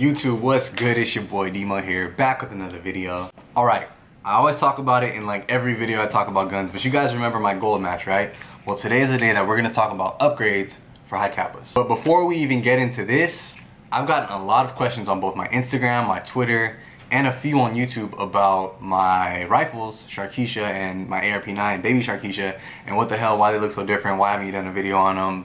YouTube, what's good? It's your boy Demo here, back with another video. Alright, I always talk about it in like every video I talk about guns, but you guys remember my gold match, right? Well, today is the day that we're gonna talk about upgrades for hi-capas. But before we even get into this, I've gotten a lot of questions on both my Instagram, my Twitter, and a few on YouTube about my rifles, Sharkeisha and my ARP9 baby Sharkeisha, and what the hell, why they look so different, why haven't you done a video on them?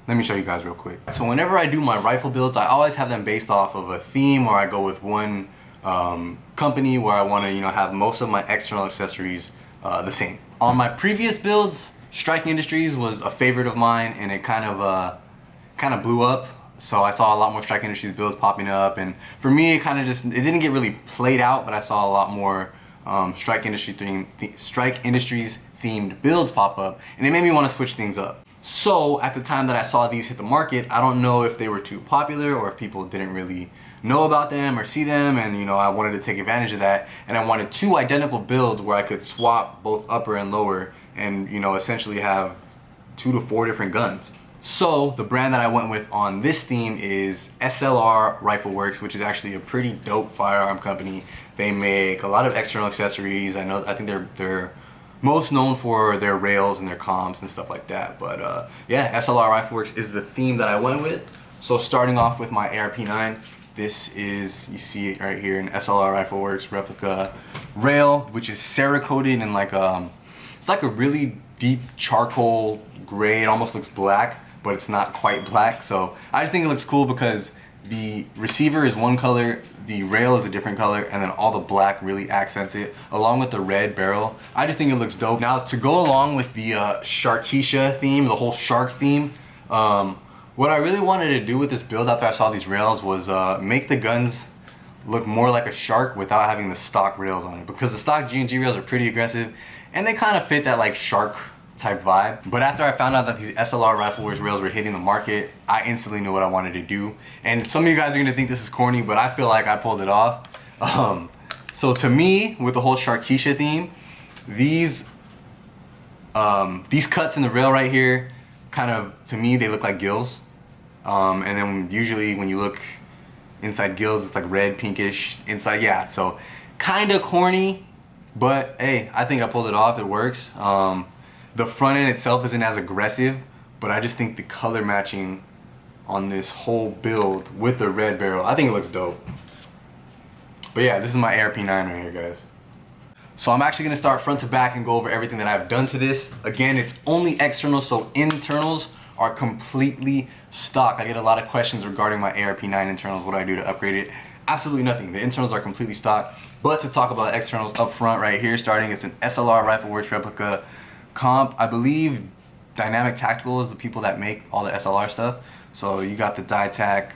Let me show you guys real quick. So whenever I do my rifle builds, I always have them based off of a theme, or I go with one company where I want to, have most of my external accessories the same. On my previous builds, Strike Industries was a favorite of mine, and it kind of blew up. So I saw a lot more Strike Industries builds popping up, and for me, it didn't get really played out, but I saw a lot more Strike Industries themed builds pop up, and it made me want to switch things up. So at the time that I saw these hit the market, I don't know if they were too popular or if people didn't really know about them or see them, and I wanted to take advantage of that, and I wanted two identical builds where I could swap both upper and lower and essentially have 2 to 4 different guns. So the brand that I went with on this theme is SLR Rifle Works, which is actually a pretty dope firearm company. They make a lot of external accessories. I think they're most known for their rails and their comms and stuff like that. But yeah, SLR Rifle Works is the theme that I went with. So starting off with my ARP9, this is, you see it right here, an SLR Rifle Works replica rail, which is Cerakoted in it's like a really deep charcoal gray. It almost looks black, but it's not quite black. So I just think it looks cool because the receiver is one color, the rail is a different color, and then all the black really accents it, along with the red barrel. I just think it looks dope. Now, to go along with the Sharkeisha theme, the whole shark theme, what I really wanted to do with this build after I saw these rails was make the guns look more like a shark without having the stock rails on it, because the stock G&G rails are pretty aggressive, and they kind of fit that like shark type vibe. But after I found out that these SLR Rifle Works rails were hitting the market, I instantly knew what I wanted to do. And some of you guys are gonna think this is corny, but I feel like I pulled it off. So to me, with the whole Sharkeisha theme, these cuts in the rail right here, to me, they look like gills. And then usually when you look inside gills, it's like red, pinkish inside. Yeah, so kind of corny, but hey, I think I pulled it off. It works. The front end itself isn't as aggressive, but I just think the color matching on this whole build with the red barrel, I think it looks dope. But yeah, this is my ARP9 right here, guys. So I'm actually gonna start front to back and go over everything that I've done to this. Again, it's only external, so internals are completely stock. I get a lot of questions regarding my ARP9 internals, what I do to upgrade it. Absolutely nothing. The internals are completely stock. But to talk about externals up front right here, starting, it's an SLR Rifle Works replica comp. I believe Dynamic Tactical is the people that make all the SLR stuff. So you got the Dytac,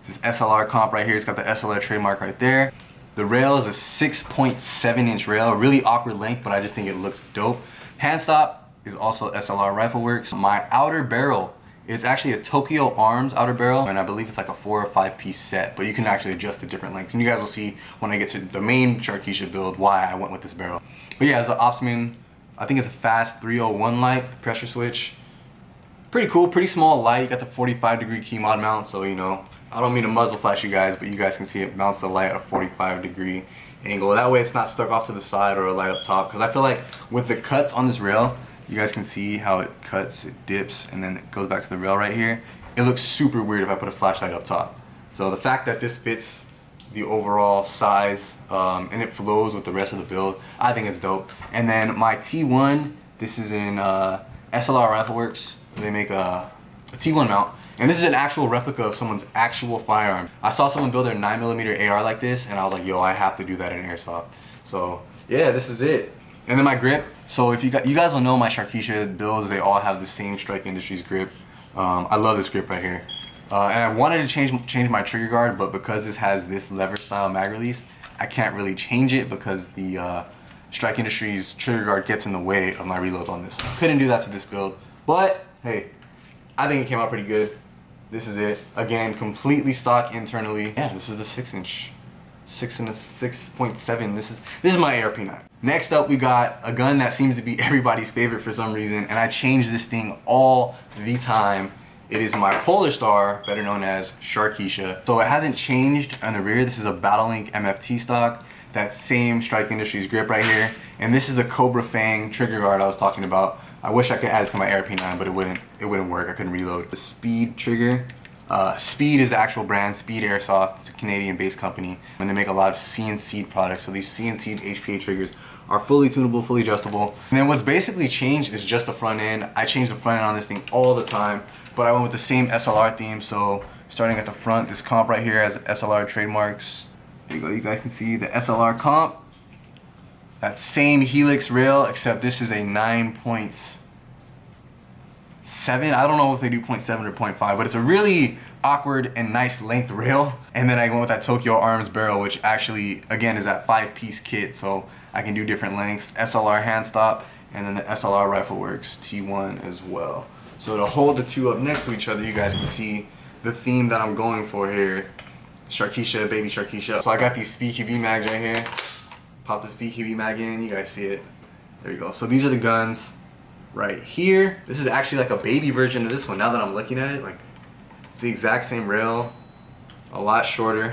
this SLR comp right here. It's got the SLR trademark right there. The rail is a 6.7 inch rail, really awkward length, but I just think it looks dope. Hand stop is also SLR Rifle Works. My outer barrel, it's actually a Tokyo Arms outer barrel, and I believe it's like a 4 or 5 piece set, but you can actually adjust the different lengths. And you guys will see when I get to the main Sharkeisha build why I went with this barrel. But yeah, as an Opsman, I think it's a fast 301 light, pressure switch. Pretty cool, pretty small light. You got the 45-degree key mod mount, so I don't mean to muzzle flash you guys, but you guys can see it mounts the light at a 45-degree angle. That way it's not stuck off to the side or a light up top, because I feel like with the cuts on this rail, you guys can see how it cuts, it dips, and then it goes back to the rail right here. It looks super weird if I put a flashlight up top. So the fact that this fits the overall size and it flows with the rest of the build, I think it's dope. And then my T1, this is in SLR Rifle Works. They make a T1 mount, and this is an actual replica of someone's actual firearm. I saw someone build their 9mm AR like this, and I was like, yo, I have to do that in Airsoft. So yeah, this is it. And then my grip. So if you guys will know my Sharkeisha builds, they all have the same Strike Industries grip. I love this grip right here. And I wanted to change my trigger guard, but because this has this lever style mag release, I can't really change it because the Strike Industries trigger guard gets in the way of my reload on this. Couldn't do that to this build, but hey, I think it came out pretty good. This is it. Again, completely stock internally. Yeah, this is the 6-inch. 6 and a 6.7. This is my ARP9. Next up, we got a gun that seems to be everybody's favorite for some reason, and I change this thing all the time. It is my Polar Star, better known as Sharkeisha. So it hasn't changed on the rear. This is a BattleLink MFT stock. That same Strike Industries grip right here. And this is the Cobra Fang trigger guard I was talking about. I wish I could add it to my ARP9, but it wouldn't work. I couldn't reload. The Speed trigger. Speed is the actual brand, Speed Airsoft. It's a Canadian-based company, and they make a lot of CNC products. So these CNC HPA triggers are fully tunable, fully adjustable. And then what's basically changed is just the front end. I change the front end on this thing all the time, but I went with the same SLR theme. So starting at the front, this comp right here has SLR trademarks. There you go, you guys can see the SLR comp. That same Helix rail, except this is a 9.7. I don't know if they do 0.7 or 0.5, but it's a really awkward and nice length rail. And then I went with that Tokyo Arms barrel, which actually, again, is that 5-piece kit, so I can do different lengths. SLR hand stop, and then the SLR Rifle Works T1 as well. So to hold the two up next to each other, you guys can see the theme that I'm going for here. Sharkeisha, baby Sharkeisha. So I got these SpeedQB mags right here. Pop the SpeedQB mag in, you guys see it. There you go. So these are the guns right here. This is actually like a baby version of this one. Now that I'm looking at it, like it's the exact same rail, a lot shorter.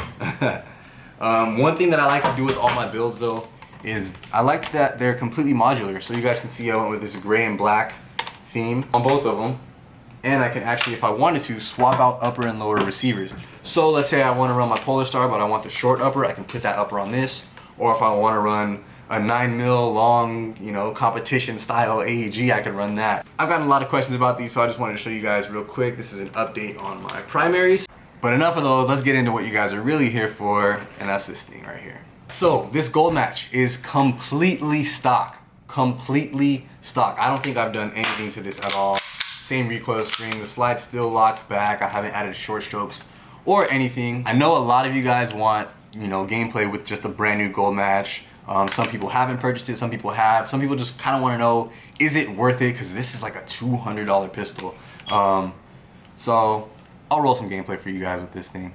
One thing that I like to do with all my builds though is I like that they're completely modular. So you guys can see I went with this gray and black theme on both of them. And I can actually, if I wanted to, swap out upper and lower receivers. So let's say I want to run my Polar Star, but I want the short upper, I can put that upper on this. Or if I want to run a 9mm long, you know, competition style AEG, I could run that. I've gotten a lot of questions about these, so I just wanted to show you guys real quick. This is an update on my primaries. But enough of those, let's get into what you guys are really here for, and that's this thing right here. So this gold match is completely stock. Completely stock. I don't think I've done anything to this at all. Same recoil spring, the slide's still locked back. I haven't added short strokes or anything. I know a lot of you guys want, you know, gameplay with just a brand new gold match. Some people haven't purchased it, some people have. Some people just kind of want to know, is it worth it? Because this is like a $200 pistol. So I'll roll some gameplay for you guys with this thing.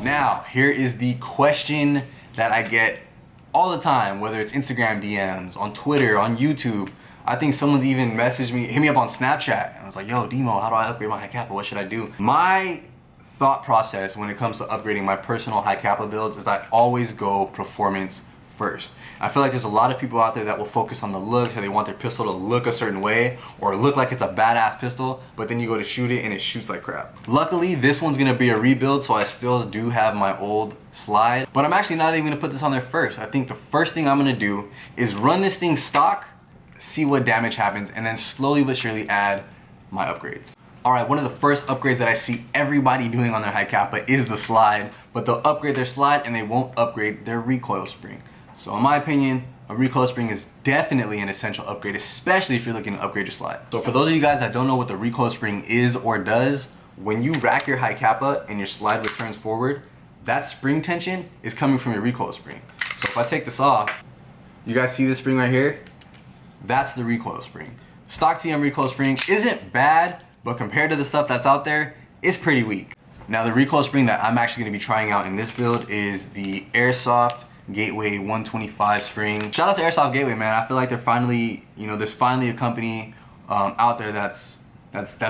Now, here is the question that I get all the time, whether it's Instagram DMs, on Twitter, on YouTube. I think someone's even messaged me, hit me up on Snapchat, and I was like, yo, Demo, how do I upgrade my Hi-Capa? What should I do? My thought process when it comes to upgrading my personal Hi-Capa builds is I always go performance first. I feel like there's a lot of people out there that will focus on the look, so they want their pistol to look a certain way or look like it's a badass pistol, but then you go to shoot it and it shoots like crap. Luckily, this one's gonna be a rebuild, so I still do have my old slide, but I'm actually not even gonna put this on there first. I think the first thing I'm gonna do is run this thing stock, see what damage happens, and then slowly but surely add my upgrades. Alright, one of the first upgrades that I see everybody doing on their Hi-Capa is the slide, but they'll upgrade their slide and they won't upgrade their recoil spring. So in my opinion, a recoil spring is definitely an essential upgrade, especially if you're looking to upgrade your slide. So for those of you guys that don't know what the recoil spring is or does, when you rack your Hi-Capa and your slide returns forward, that spring tension is coming from your recoil spring. So if I take this off, you guys see this spring right here? That's the recoil spring. Stock TM recoil spring isn't bad, but compared to the stuff that's out there, it's pretty weak. Now the recoil spring that I'm actually gonna be trying out in this build is the Airsoft Gateway 125 spring. Shout out to Airsoft Gateway, man. I feel like they're finally, you know, there's finally a company out there that's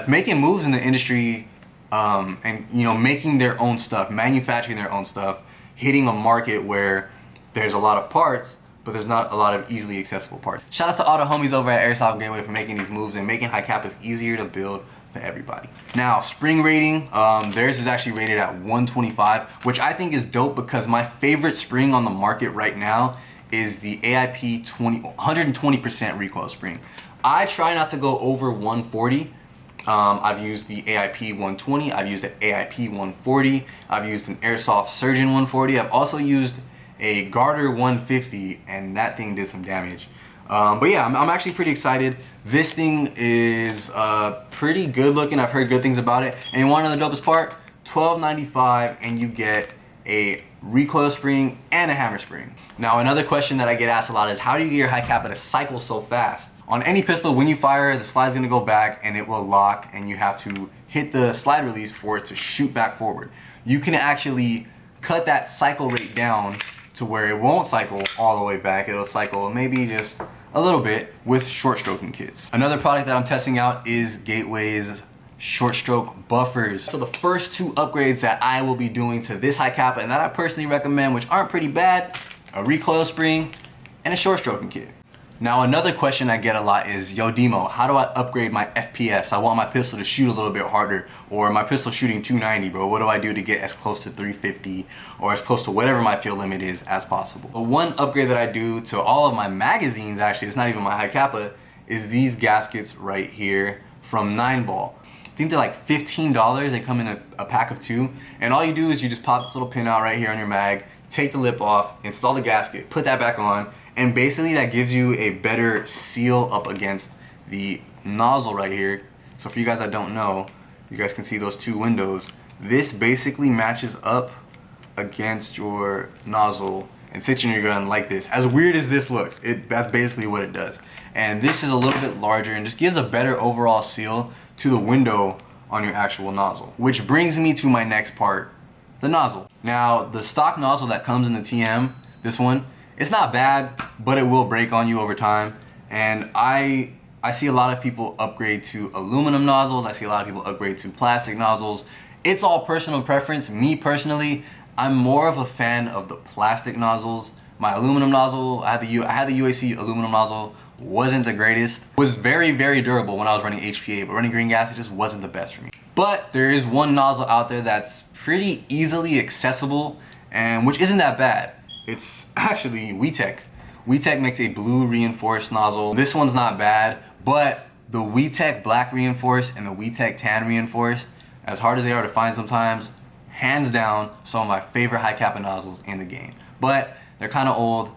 making moves in the industry and, you know, making their own stuff, manufacturing their own stuff. hitting a market where there's a lot of parts, but there's not a lot of easily accessible parts. Shout out to all the homies over at Airsoft Gateway for making these moves and making hi-capas easier to build for everybody. Now, spring rating, theirs is actually rated at 125, which I think is dope because my favorite spring on the market right now is the AIP 120% recoil spring. I try not to go over 140. I've used the AIP 120, I've used the AIP 140, I've used an Airsoft Surgeon 140, I've also used a Garter 150, and that thing did some damage. But yeah, I'm actually pretty excited. This thing is pretty good looking. I've heard good things about it. And you want to know the dopest part? $12.95, and you get a recoil spring and a hammer spring. Now, another question that I get asked a lot is, how do you get your hi-capa to cycle so fast? On any pistol, when you fire, the slide's gonna go back and it will lock, and you have to hit the slide release for it to shoot back forward. You can actually cut that cycle rate down to where it won't cycle all the way back. It'll cycle maybe just a little bit with short stroking kits. Another product that I'm testing out is Gateway's short stroke buffers. So the first two upgrades that I will be doing to this hi-capa and that I personally recommend, which aren't pretty bad, a recoil spring and a short stroking kit. Now, another question I get a lot is, yo Demo, how do I upgrade my FPS? I want my pistol to shoot a little bit harder, or my pistol shooting 290, bro. What do I do to get as close to 350 or as close to whatever my field limit is as possible? The one upgrade that I do to all of my magazines, actually, it's not even my hi-capa, is these gaskets right here from 9Ball. I think they're like $15. They come in a pack of 2, and all you do is you just pop this little pin out right here on your mag, take the lip off, install the gasket, put that back on, and basically that gives you a better seal up against the nozzle right here. So for you guys that don't know, you guys can see those two windows. This basically matches up against your nozzle and sits in your gun like this. As weird as this looks, that's basically what it does. And this is a little bit larger and just gives a better overall seal to the window on your actual nozzle. Which brings me to my next part, the nozzle. Now, the stock nozzle that comes in the TM, this one, it's not bad, but it will break on you over time. And I see a lot of people upgrade to aluminum nozzles. I see a lot of people upgrade to plastic nozzles. It's all personal preference. Me personally, I'm more of a fan of the plastic nozzles. My aluminum nozzle, I had the UAC aluminum nozzle, wasn't the greatest. Was very, very durable when I was running HPA, but running green gas, it just wasn't the best for me. But there is one nozzle out there that's pretty easily accessible, and which isn't that bad. It's actually WeTech. WeTech makes a blue reinforced nozzle. This one's not bad, but the WeTech black reinforced and the WeTech tan reinforced, as hard as they are to find sometimes, hands down some of my favorite hi-capa nozzles in the game. But they're kind of old,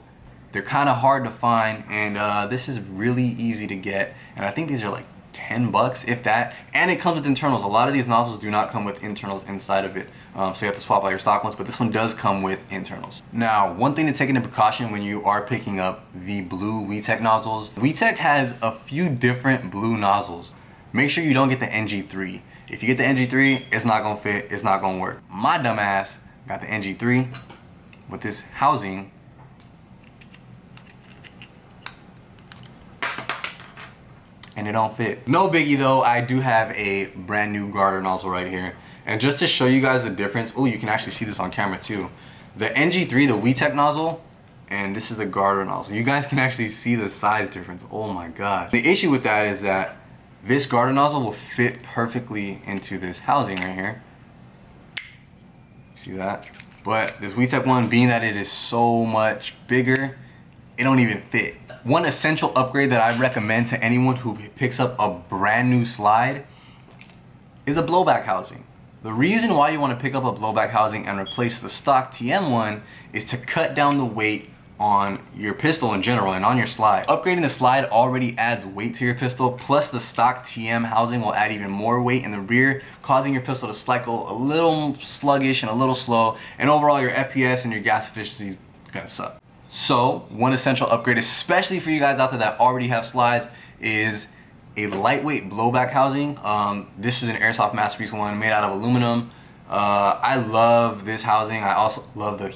they're kind of hard to find, and this is really easy to get. And I think these are like 10 bucks, if that, and it comes with internals. A lot of these nozzles do not come with internals inside of it, so you have to swap out your stock ones, but this one does come with internals. Now, one thing to take into precaution when you are picking up the blue WeTech nozzles, WeTech has a few different blue nozzles. Make sure you don't get the NG3. If you get the NG3, it's not gonna fit, it's not gonna work. My dumb ass got the NG3 with this housing, and it don't fit. No biggie though, I do have a brand new Garter nozzle right here. And just to show you guys the difference, oh, you can actually see this on camera too. The NG3, the WeTech nozzle, and this is the Garter nozzle. You guys can actually see the size difference. Oh my god. The issue with that is that this Garter nozzle will fit perfectly into this housing right here. See that? But this WeTech one, being that it is so much bigger, it don't even fit. One essential upgrade that I recommend to anyone who picks up a brand new slide is a blowback housing. The reason why you want to pick up a blowback housing and replace the stock TM one is to cut down the weight on your pistol in general and on your slide. Upgrading the slide already adds weight to your pistol, plus the stock TM housing will add even more weight in the rear, causing your pistol to cycle a little sluggish and a little slow, and overall your FPS and your gas efficiency is gonna suck. So one essential upgrade, especially for you guys out there that already have slides, is a lightweight blowback housing. This is an Airsoft Masterpiece one made out of aluminum. I love this housing. I also love the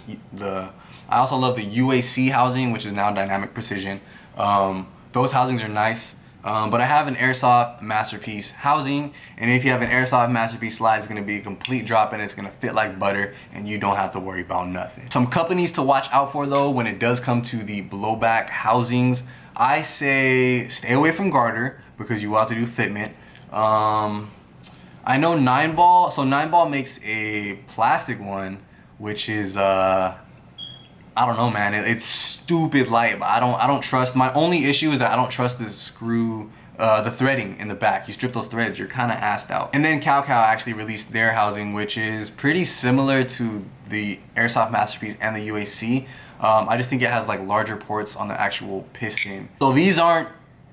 UAC housing, which is now Dynamic Precision. Those housings are nice. But I have an Airsoft Masterpiece housing, and if you have an Airsoft Masterpiece slide, it's going to be a complete drop and it's going to fit like butter, and you don't have to worry about nothing. Some companies to watch out for though when it does come to the blowback housings, I say stay away from garter because you will have to do fitment. I know 9-ball, so 9-ball makes a plastic one, which is I don't know, man. It's stupid light, but I don't trust. My only issue is that I don't trust the screw, the threading in the back. You strip those threads, you're kind of assed out. And then Cow actually released their housing, which is pretty similar to the Airsoft Masterpiece and the UAC. I just think it has like larger ports on the actual piston. So these aren't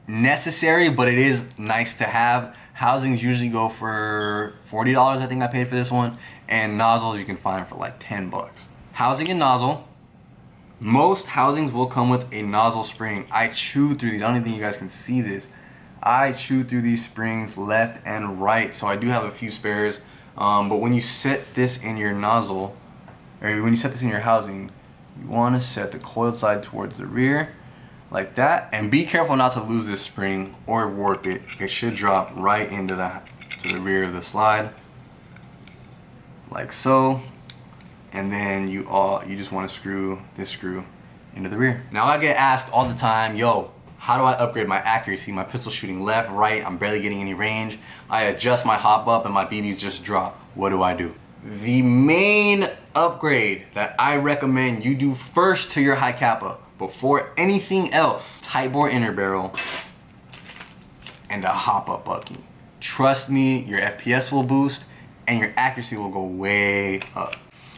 necessary, but it is nice to have. Housings usually go for $40, I think I paid for this one, and nozzles you can find for like 10 bucks. Housing and nozzle. Most housings will come with a nozzle spring. I chewed through these. I don't even think you guys can see this. I chewed through these springs left and right, so I do have a few spares. But when you set this in your nozzle, or when you set this in your housing, you want to set the coiled side towards the rear, like that. And be careful not to lose this spring or warp it. It should drop right into the rear of the slide, like so. And then you just want to screw this screw into the rear. Now I get asked all the time, yo, how do I upgrade my accuracy? My pistol's shooting left, right, I'm barely getting any range. I adjust my hop up and my BBs just drop. What do I do? The main upgrade that I recommend you do first to your Hi-Capa before anything else, tight bore inner barrel and a hop up bucking. Trust me, your FPS will boost and your accuracy will go way up.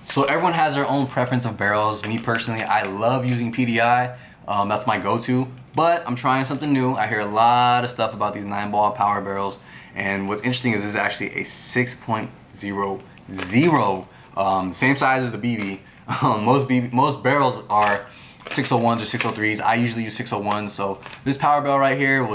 So everyone has their own preference of barrels. Me personally, I love using PDI. That's my go-to, but I'm trying something new. I hear a lot of stuff about these 9-ball power barrels, and what's interesting is this is actually a 6.00, same size as the BB. Most barrels are 601s or 603s. I usually use 601s, so this power barrel right here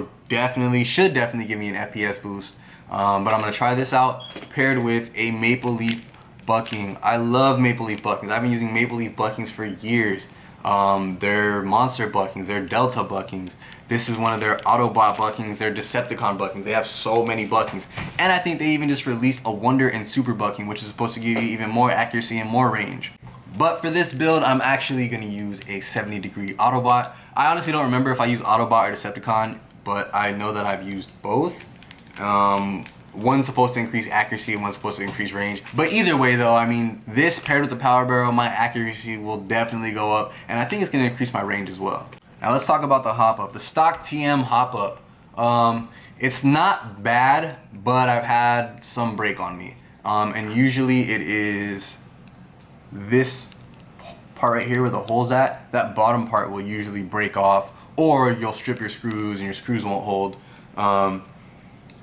should definitely give me an FPS boost. But I'm gonna try this out paired with a maple leaf bucking. I love maple leaf buckings. I've been using maple leaf buckings for years. They're monster buckings, they're delta buckings. This is one of their Autobot buckings, they're Decepticon buckings. They have so many buckings. And I think they even just released a Wonder and Super bucking, which is supposed to give you even more accuracy and more range. But for this build, I'm actually gonna use a 70-degree Autobot. I honestly don't remember if I use Autobot or Decepticon, but I know that I've used both. One's supposed to increase accuracy and one's supposed to increase range. But either way though, I mean, this paired with the power barrel, my accuracy will definitely go up, and I think it's gonna increase my range as well. Now let's talk about the hop up. The stock TM hop up. It's not bad, but I've had some break on me. And usually it is this part right here where the hole's at. That bottom part will usually break off, or you'll strip your screws and your screws won't hold.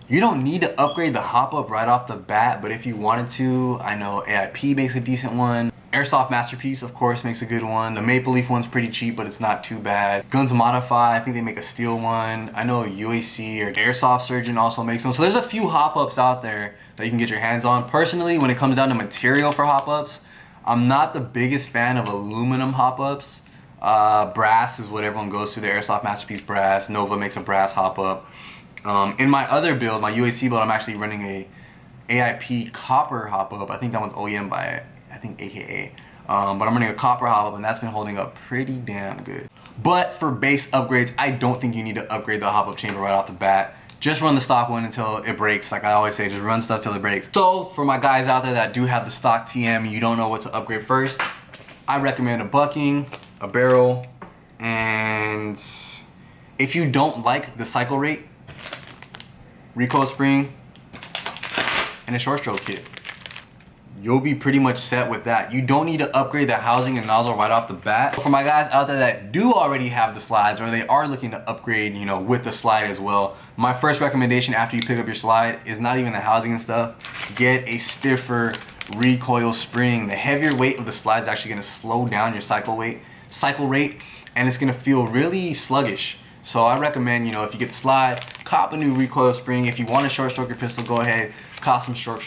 You don't need to upgrade the hop up right off the bat, but if you wanted to, I know AIP makes a decent one. Airsoft Masterpiece, of course, makes a good one. The Maple Leaf one's pretty cheap, but it's not too bad. Guns Modify, I think they make a steel one. I know UAC or Airsoft Surgeon also makes them. So there's a few hop ups out there that you can get your hands on. Personally, when it comes down to material for hop ups, I'm not the biggest fan of aluminum hop ups. Brass is what everyone goes to, the Airsoft Masterpiece brass. Nova makes a brass hop up. In my other build, my UAC build, I'm actually running a AIP copper hop up. I think that one's OEM by, I think, AKA. But I'm running a copper hop up, and that's been holding up pretty damn good. But for base upgrades, I don't think you need to upgrade the hop up chamber right off the bat. Just run the stock one until it breaks. Like I always say, just run stuff till it breaks. So for my guys out there that do have the stock TM and you don't know what to upgrade first, I recommend a bucking, a barrel, and if you don't like the cycle rate, Recoil Spring, and a short stroke kit. You'll be pretty much set with that. You don't need to upgrade the housing and nozzle right off the bat. For my guys out there that do already have the slides, or they are looking to upgrade, you know, with the slide as well, my first recommendation after you pick up your slide is not even the housing and stuff. Get a stiffer Recoil Spring. The heavier weight of the slide is actually gonna slow down your cycle rate, and it's gonna feel really sluggish. So I recommend, you know, if you get the slide, cop a new Recoil Spring. If you want to short stroke your pistol, go ahead, cop some short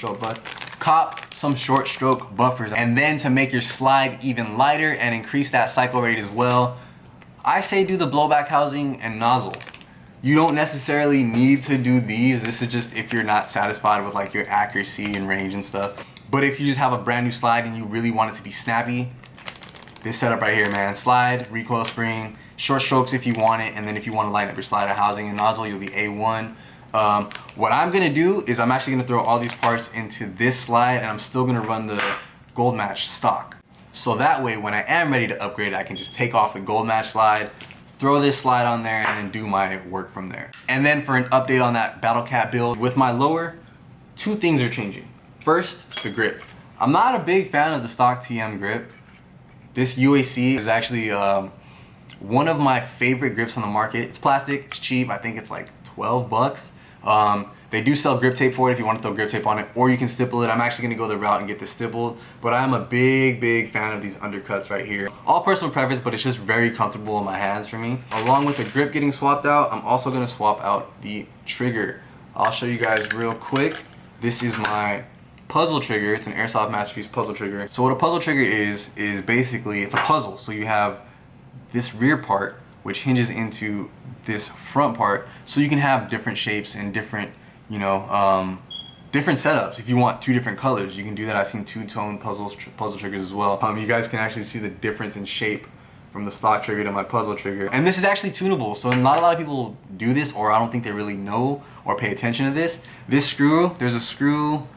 stroke buffers. And then to make your slide even lighter and increase that cycle rate as well, I say do the blowback housing and nozzle. You don't necessarily need to do these. This is just if you're not satisfied with like your accuracy and range and stuff. But if you just have a brand new slide and you really want it to be snappy, this setup right here, man. Slide, recoil spring, short strokes if you want it, and then if you want to lighten up your slider housing and nozzle, you'll be A1. What I'm gonna do is I'm actually gonna throw all these parts into this slide, and I'm still gonna run the gold match stock. So that way, when I am ready to upgrade, I can just take off the gold match slide, throw this slide on there, and then do my work from there. And then for an update on that battle cat build, with my lower, 2 things are changing. First, the grip. I'm not a big fan of the stock TM grip. This UAC is actually one of my favorite grips on the market. It's plastic, it's cheap, I think it's like 12 bucks. They do sell grip tape for it if you want to throw grip tape on it, or you can stipple it. I'm actually gonna go the route and get this stippled, but I'm a big fan of these undercuts right here. All personal preference, but it's just very comfortable in my hands for me. Along with the grip getting swapped out, I'm also gonna swap out the trigger. I'll show you guys real quick. This is my puzzle trigger. It's an Airsoft Masterpiece puzzle trigger. So what a puzzle trigger is basically, it's a puzzle. So you have this rear part, which hinges into this front part, so you can have different shapes and different, you know, different setups. If you want 2 different colors, you can do that. I've seen 2-tone puzzle triggers as well. You guys can actually see the difference in shape from the stock trigger to my puzzle trigger. And this is actually tunable, so not a lot of people do this, or I don't think they really know or pay attention to this. This screw, there's a screw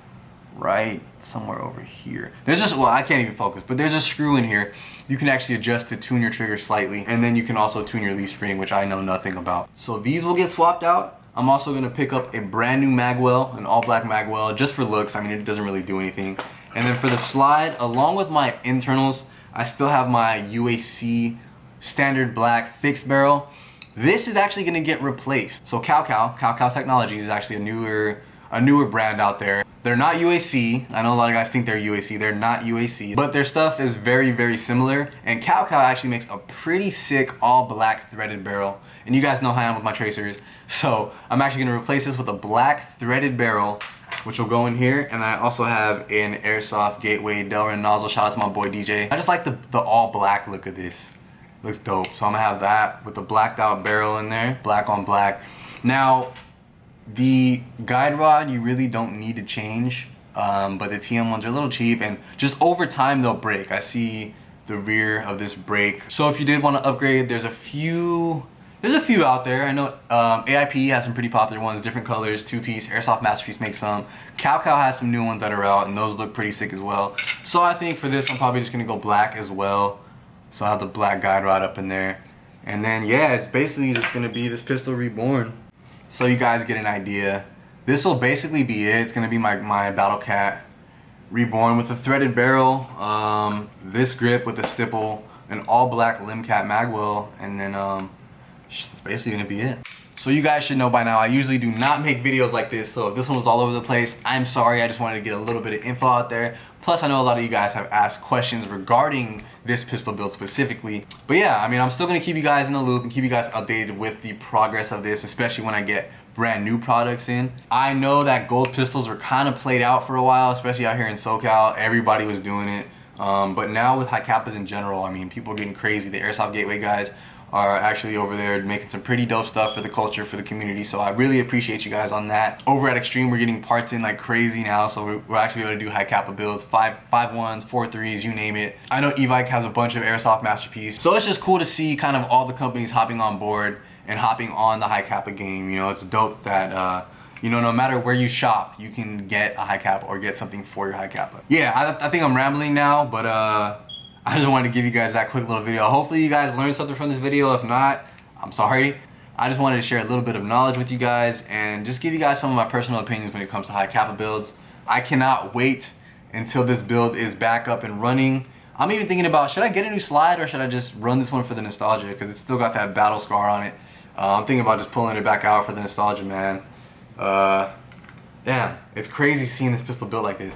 right somewhere over here. There's just, well, I can't even focus, but there's a screw in here. You can actually adjust to tune your trigger slightly, and then you can also tune your leaf spring, which I know nothing about. So these will get swapped out. I'm also gonna pick up a brand new magwell, an all black magwell, just for looks. I mean, it doesn't really do anything. And then for the slide, along with my internals, I still have my UAC standard black fixed barrel. This is actually gonna get replaced. So Cow Technologies is actually a newer brand out there. They're not UAC. I know a lot of guys think they're UAC. They're not UAC, but their stuff is very similar. And Cow actually makes a pretty sick all black threaded barrel. And you guys know how I am with my tracers. So I'm actually gonna replace this with a black threaded barrel, which will go in here. And I also have an Airsoft Gateway Delrin nozzle. Shout out to my boy DJ. I just like the all black look of this. Looks dope. So I'm gonna have that with the blacked out barrel in there, black on black. Now, the guide rod you really don't need to change, but the TM ones are a little cheap, and just over time they'll break. I see the rear of this break. So if you did want to upgrade, there's a few out there. I know AIP has some pretty popular ones, different colors, 2-piece. Airsoft Masterpiece makes some. Cow has some new ones that are out, and those look pretty sick as well. So I think for this, I'm probably just gonna go black as well. So I have the black guide rod up in there, and then yeah, it's basically just gonna be this pistol reborn. So you guys get an idea. This will basically be it. It's gonna be my Battle Cat reborn with a threaded barrel, this grip with a stipple, an all black limb cap magwell, and then it's basically gonna be it. So you guys should know by now, I usually do not make videos like this, so if this one was all over the place, I'm sorry. I just wanted to get a little bit of info out there. Plus, I know a lot of you guys have asked questions regarding this pistol build specifically. But yeah, I mean, I'm still gonna keep you guys in the loop and keep you guys updated with the progress of this, especially when I get brand new products in. I know that gold pistols were kind of played out for a while, especially out here in SoCal. Everybody was doing it. But now with hi-capas in general, I mean, people are getting crazy. The Airsoft Gateway guys are actually over there making some pretty dope stuff for the culture, for the community. So I really appreciate you guys on that. Over at Extreme, we're getting parts in like crazy now. So we're actually able to do hi-capa builds, 5.1s, 4.3s, you name it. I know Evike has a bunch of Airsoft Masterpiece. So it's just cool to see kind of all the companies hopping on board and hopping on the hi-capa game. You know, it's dope that, you know, no matter where you shop, you can get a hi-capa or get something for your hi-capa. Yeah, I think I'm rambling now, but I just wanted to give you guys that quick little video. Hopefully you guys learned something from this video. If not, I'm sorry. I just wanted to share a little bit of knowledge with you guys and just give you guys some of my personal opinions when it comes to hi-capa builds. I cannot wait until this build is back up and running. I'm even thinking about, should I get a new slide or should I just run this one for the nostalgia, because it's still got that battle scar on it. I'm thinking about just pulling it back out for the nostalgia, man. Damn, it's crazy seeing this pistol built like this.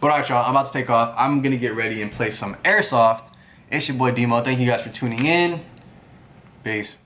But alright y'all, I'm about to take off. I'm gonna get ready and play some Airsoft. It's your boy Demo. Thank you guys for tuning in. Peace.